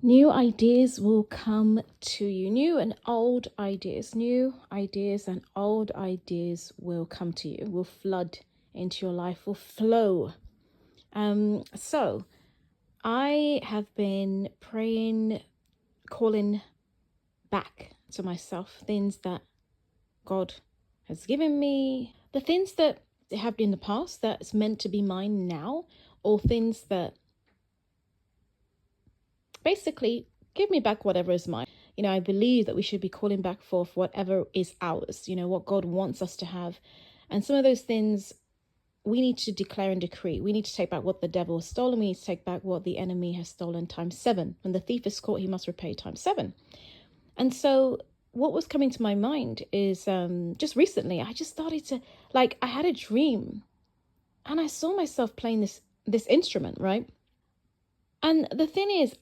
New ideas will come to you. New and old ideas. New ideas and old ideas will come to you, will flood into your life, will flow. So I have been praying, calling back to myself things that God has given me, the things that have been in the past that's meant to be mine now, or things that basically give me back whatever is mine. I believe that we should be calling back forth whatever is ours, what God wants us to have. And some of those things we need to declare and decree. We need to take back what the devil has stolen. We need to take back what the enemy has stolen times 7. When the thief is caught, he must repay times 7. And so what was coming to my mind is just recently, I just started to, I had a dream and I saw myself playing this instrument, right? And the thing is,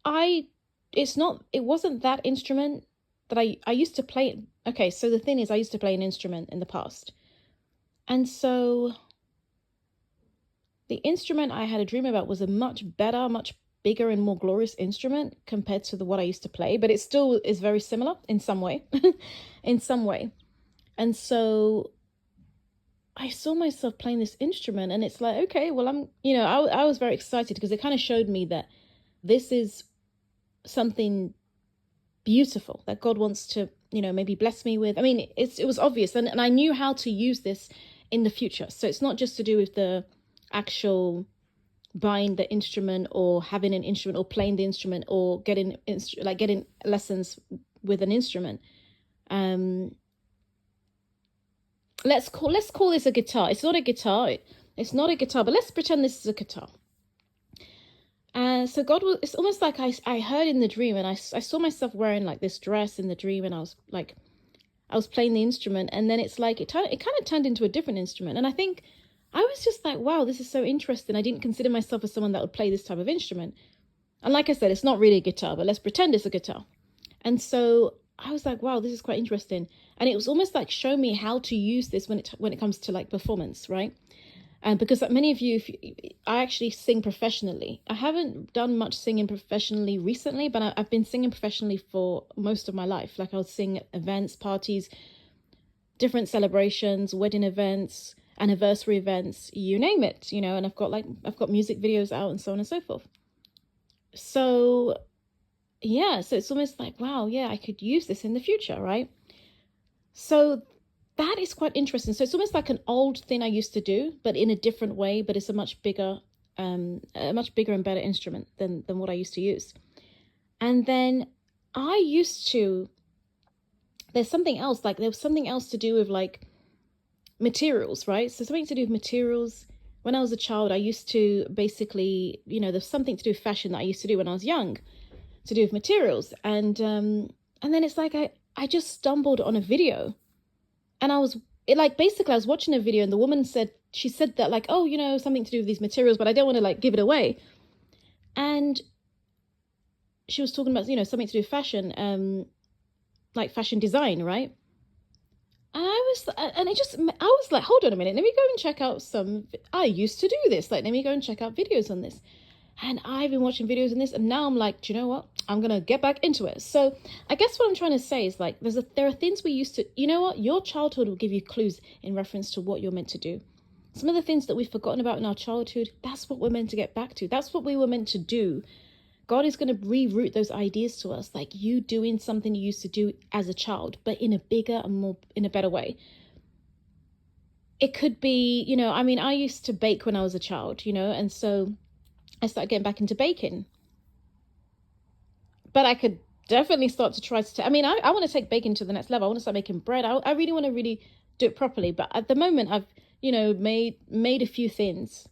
it wasn't that instrument that I used to play. Okay, so the thing is, I used to play an instrument in the past. And so the instrument I had a dream about was a much better, much bigger and more glorious instrument compared to what I used to play, but it still is very similar in some way, in some way. And so I saw myself playing this instrument and it's like, okay, well, I was very excited because it kind of showed me that this is something beautiful that God wants to, maybe bless me with. I mean, it was obvious and I knew how to use this in the future. So it's not just to do with the actual buying the instrument or having an instrument or playing the instrument or getting lessons with an instrument. Let's call this a guitar. It's not a guitar. It's not a guitar, but let's pretend this is a guitar. So it's almost like I heard in the dream and I saw myself wearing like this dress in the dream and I was playing the instrument and then it's like it kind of turned into a different instrument. And I think I was just like, wow, this is so interesting. I didn't consider myself as someone that would play this type of instrument. And like I said, it's not really a guitar, but let's pretend it's a guitar. And so I was like, wow, this is quite interesting. And it was almost like show me how to use this when it comes to like performance, right? And because like many of you, I actually sing professionally. I haven't done much singing professionally recently, but I've been singing professionally for most of my life. Like I'll sing at events, parties, different celebrations, wedding events, anniversary events, you name it, and I've got music videos out and so on and so forth. So yeah, so it's almost like, wow, yeah, I could use this in the future, right? So that is quite interesting. So it's almost like an old thing I used to do, but in a different way, but it's a much bigger and better instrument than what I used to use. And then there's something else, there was something else to do with like materials, right? So something to do with materials. When I was a child, I used to basically, there's something to do with fashion that I used to do when I was young, to do with materials. And then it's like I just stumbled on a video and I was watching a video and the woman said that like, oh, something to do with these materials, but I don't want to like give it away. And she was talking about, something to do with fashion, like fashion design, right? And I was like, hold on a minute, let me go and check out I used to do this. Like, let me go and check out videos on this. And I've been watching videos on this and now I'm like, do you know what? I'm going to get back into it. So I guess what I'm trying to say is like, there are things we used to, your childhood will give you clues in reference to what you're meant to do. Some of the things that we've forgotten about in our childhood, that's what we're meant to get back to. That's what we were meant to do. God is going to reroute those ideas to us, like you doing something you used to do as a child, but in a bigger and in a better way. It could be, I used to bake when I was a child, and so I started getting back into baking. But I could definitely start to try to, I want to take baking to the next level. I want to start making bread. I really want to really do it properly. But at the moment, I've, made a few things,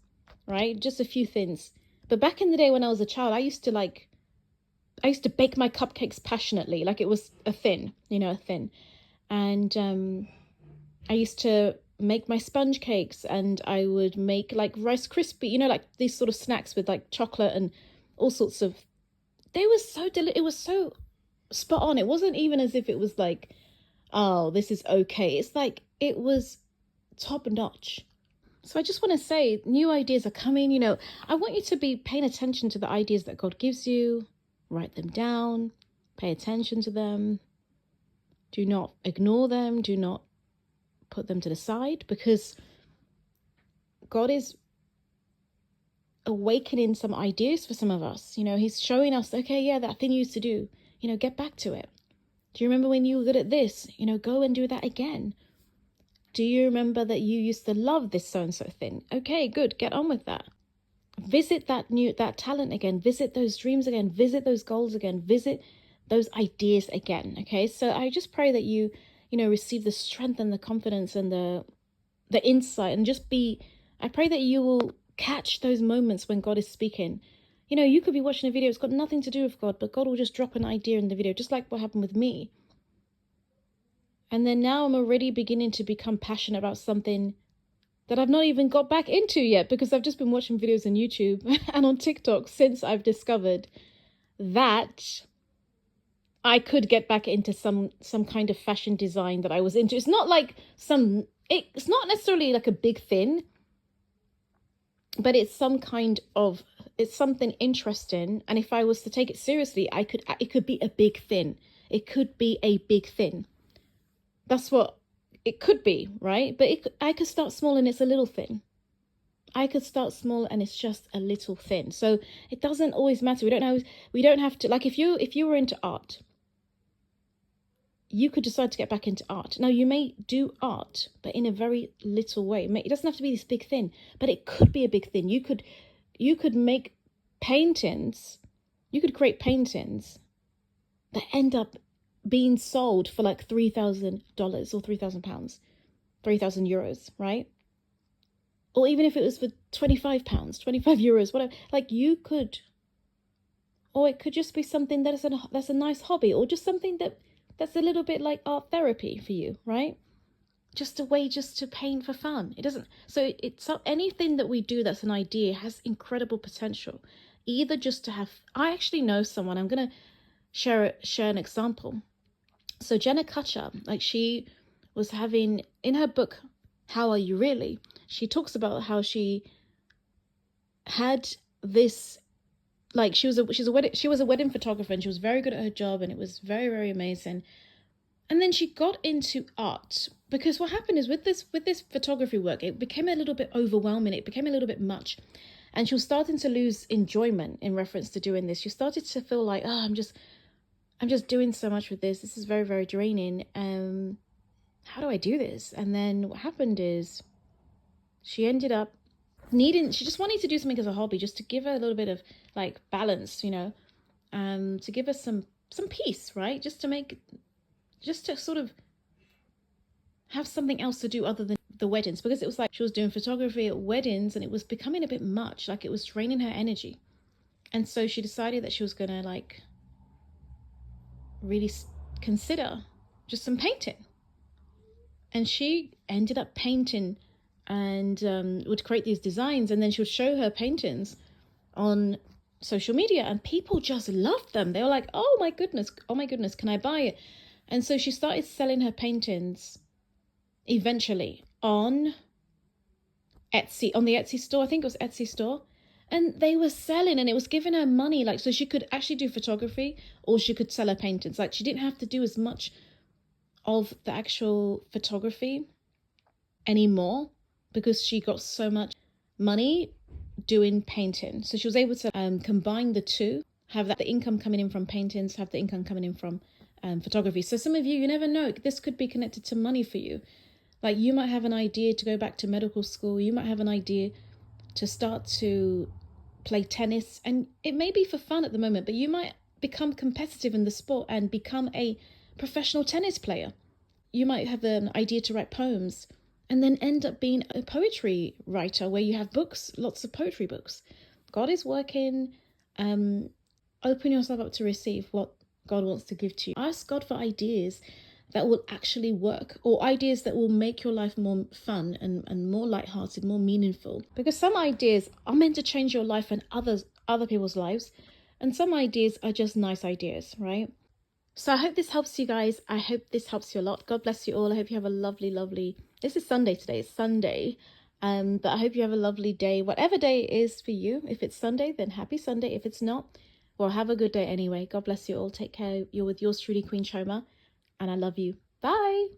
right? Just a few things. But back in the day when I was a child, I used to bake my cupcakes passionately, like it was a thing. And I used to make my sponge cakes and I would make like Rice Krispie, like these sort of snacks with like chocolate and all sorts of, it was so spot on. It wasn't even as if it was like, oh, this is okay. It's like, it was top notch. So I just want to say new ideas are coming. I want you to be paying attention to the ideas that God gives you. write them down, pay attention to them. Do not ignore them. Do not put them to the side, because God is awakening some ideas for some of us. You know, he's showing us, okay, yeah, that thing you used to do, you know, get back to it. Do you remember when you were good at this? You know, go and do that again. Do you remember that you used to love this so-and-so thing? Okay, good. Get on with that. Visit that talent again. Visit those dreams again. Visit those goals again. Visit those ideas again. Okay, so I just pray that you know, receive the strength and the confidence and the insight, and just I pray that you will catch those moments when God is speaking. You know, you could be watching a video, it's got nothing to do with God, but God will just drop an idea in the video, just like what happened with me. And then now I'm already beginning to become passionate about something that I've not even got back into yet, because I've just been watching videos on YouTube and on TikTok since I've discovered that I could get back into some kind of fashion design that I was into. It's not like it's not necessarily like a big thing, but it's it's something interesting. And if I was to take it seriously, it could be a big thing. It could be a big thing. That's what it could be, right? But I could start small and it's a little thing. I could start small and it's just a little thing. So it doesn't always matter. We don't have to, like, if you were into art, you could decide to get back into art. Now, you may do art, but in a very little way. It doesn't have to be this big thing, but it could be a big thing. You could make paintings. You could create paintings that end up being sold for like $3,000 or £3,000, 3,000 euros, right? Or even if it was for £25, €25, whatever. Like, you could, or it could just be something that's a nice hobby, or just something that's a little bit like art therapy for you, right? Just a way just to paint for fun. It doesn't, so it's anything that we do that's an idea has incredible potential. Either just to have, I actually know someone, I'm going to share an example. So Jenna Kutcher, like, she was having, in her book, How Are You Really? She talks about how she had this, like, she was a wedding photographer, and she was very good at her job, and it was very, very amazing. And then she got into art, because what happened is with this photography work, it became a little bit overwhelming. It became a little bit much. And she was starting to lose enjoyment in reference to doing this. She started to feel like, oh, I'm just doing so much with this. This is very, very draining. How do I do this? And then what happened is she ended up she just wanted to do something as a hobby, just to give her a little bit of like balance, you know, to give her some peace, right? Just to sort of have something else to do other than the weddings, because it was like she was doing photography at weddings and it was becoming a bit much, like it was draining her energy. And so she decided that she was gonna like really consider just some painting. And she ended up painting and would create these designs, and then she would show her paintings on social media, and people just loved them. They were like, oh my goodness, can I buy it? And so she started selling her paintings eventually on Etsy, on the Etsy store. I think it was Etsy store. And they were selling, and it was giving her money. Like, so she could actually do photography, or she could sell her paintings. Like, she didn't have to do as much of the actual photography anymore, because she got so much money doing painting. So she was able to combine the two, have the income coming in from paintings, have the income coming in from photography. So some of you never know, this could be connected to money for you. Like, you might have an idea to go back to medical school. You might have an idea to start to play tennis, and it may be for fun at the moment, but you might become competitive in the sport and become a professional tennis player. You might have an idea to write poems and then end up being a poetry writer where you have books, lots of poetry books. God is working. Open yourself up to receive what God wants to give to you. Ask God for ideas that will actually work, or ideas that will make your life more fun and more lighthearted, more meaningful. Because some ideas are meant to change your life and other people's lives, and some ideas are just nice ideas, right? So I hope this helps you guys. I hope this helps you a lot. God bless you all. I hope you have a lovely, this is Sunday today, it's Sunday. But I hope you have a lovely day, whatever day it is for you. If it's Sunday, then happy Sunday. If it's not, Well, have a good day anyway. God bless you all. Take care. You're with yours truly, Queen Choma, and I love you. Bye.